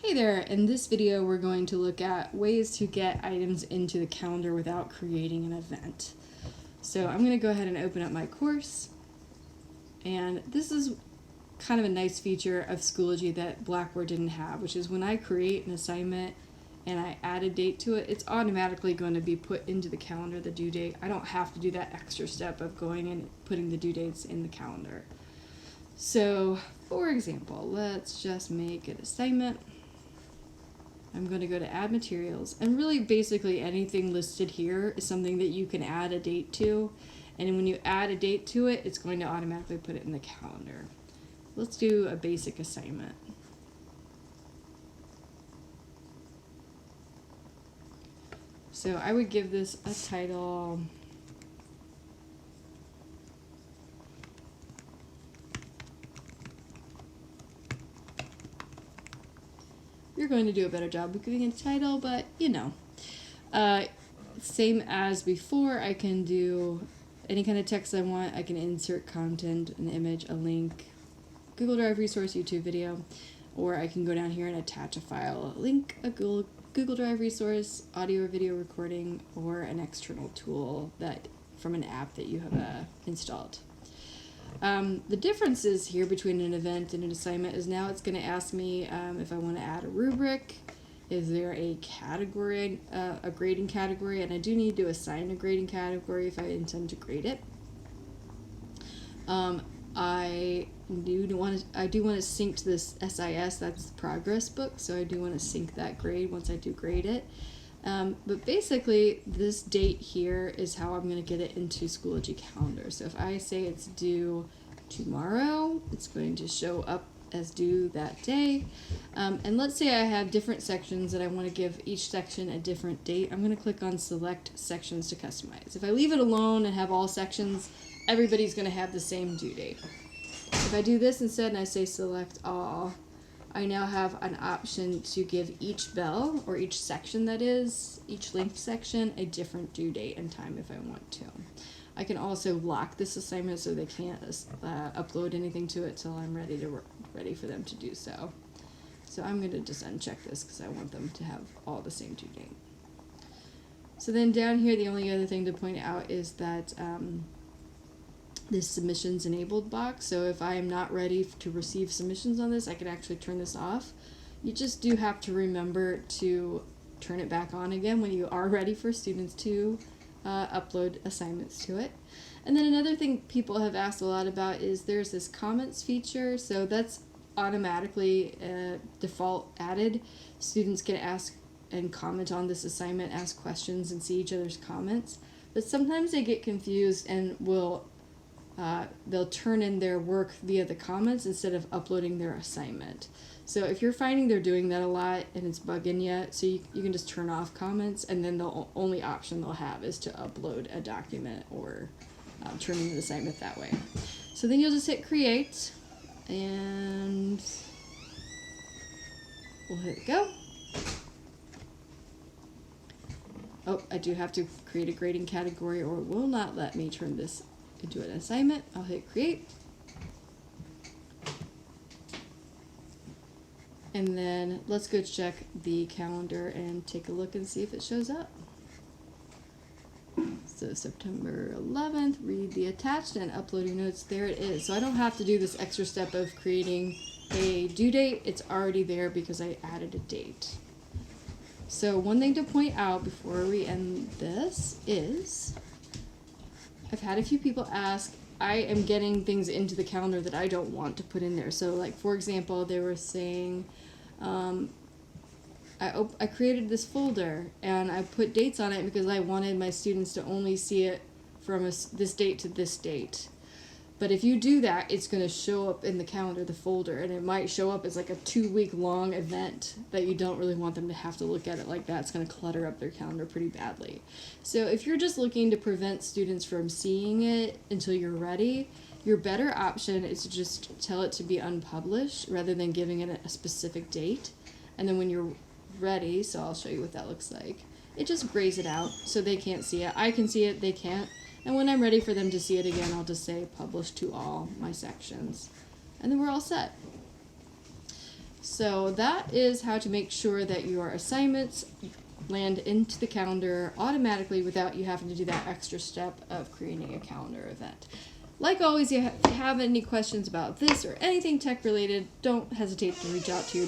Hey there, in this video we're going to look at ways to get items into the calendar without creating an event. So I'm going to go ahead and open up my course, and this is kind of a nice feature of Schoology that Blackboard didn't have, which is when I create an assignment and I add a date to it, it's automatically going to be put into the calendar, the due date. I don't have to do that extra step of going and putting the due dates in the calendar. So, for example, let's just make an assignment. I'm going to go to add materials, and really basically anything listed here is something that you can add a date to, and when you add a date to it, it's going to automatically put it in the calendar. Let's do a basic assignment. So I would give this a title. You're going to do a better job of giving it a title, but you know. Same as before, I can do any kind of text I want. I can insert content, an image, a link, Google Drive resource, YouTube video, or I can go down here and attach a file, a link, a Google Drive resource, audio or video recording, or an external tool that from an app that you have installed. The differences here between an event and an assignment is now it's going to ask me if I want to add a rubric. Is there a category, a grading category, and I do need to assign a grading category if I intend to grade it. I do want to sync to this SIS, that's the progress book, so I do want to sync that grade once I do grade it. But basically, this date here is how I'm going to get it into Schoology calendar. So if I say it's due tomorrow, it's going to show up as due that day. And let's say I have different sections that I want to give each section a different date. I'm going to click on Select Sections to customize. If I leave it alone and have all sections, everybody's going to have the same due date. If I do this instead and I say Select All, I now have an option to give each bell, or each section that is, each linked section, a different due date and time if I want to. I can also lock this assignment so they can't upload anything to it till I'm ready for them to do so. So I'm going to just uncheck this because I want them to have all the same due date. So then down here, the only other thing to point out is that this submissions enabled box. So if I am not ready to receive submissions on this, I can actually turn this off. You just do have to remember to turn it back on again when you are ready for students to upload assignments to it. And then another thing people have asked a lot about is there's this comments feature. So that's automatically default added. Students can ask and comment on this assignment, ask questions, and see each other's comments. But sometimes they get confused and they'll turn in their work via the comments instead of uploading their assignment. So if you're finding they're doing that a lot and it's bugging you, so you can just turn off comments, and then the only option they'll have is to upload a document or turn in the assignment that way. So then you'll just hit create, and we'll hit go. Oh, I do have to create a grading category or it will not let me turn this into an assignment. I'll hit create. And then let's go check the calendar and take a look and see if it shows up. So September 11th, read the attached and upload your notes. There it is. So I don't have to do this extra step of creating a due date. It's already there because I added a date. So one thing to point out before we end this is I've had a few people ask, I am getting things into the calendar that I don't want to put in there. So like, for example, they were saying, I created this folder and I put dates on it because I wanted my students to only see it from this date to this date. But if you do that, it's going to show up in the calendar, the folder, and it might show up as like a 2-week long event that you don't really want them to have to look at it like that. It's going to clutter up their calendar pretty badly. So if you're just looking to prevent students from seeing it until you're ready, your better option is to just tell it to be unpublished rather than giving it a specific date. And then when you're ready, so I'll show you what that looks like, it just grays it out so they can't see it. I can see it, they can't. And when I'm ready for them to see it again, I'll just say publish to all my sections. And then we're all set. So that is how to make sure that your assignments land into the calendar automatically without you having to do that extra step of creating a calendar event. Like always, if you have any questions about this or anything tech related, don't hesitate to reach out to your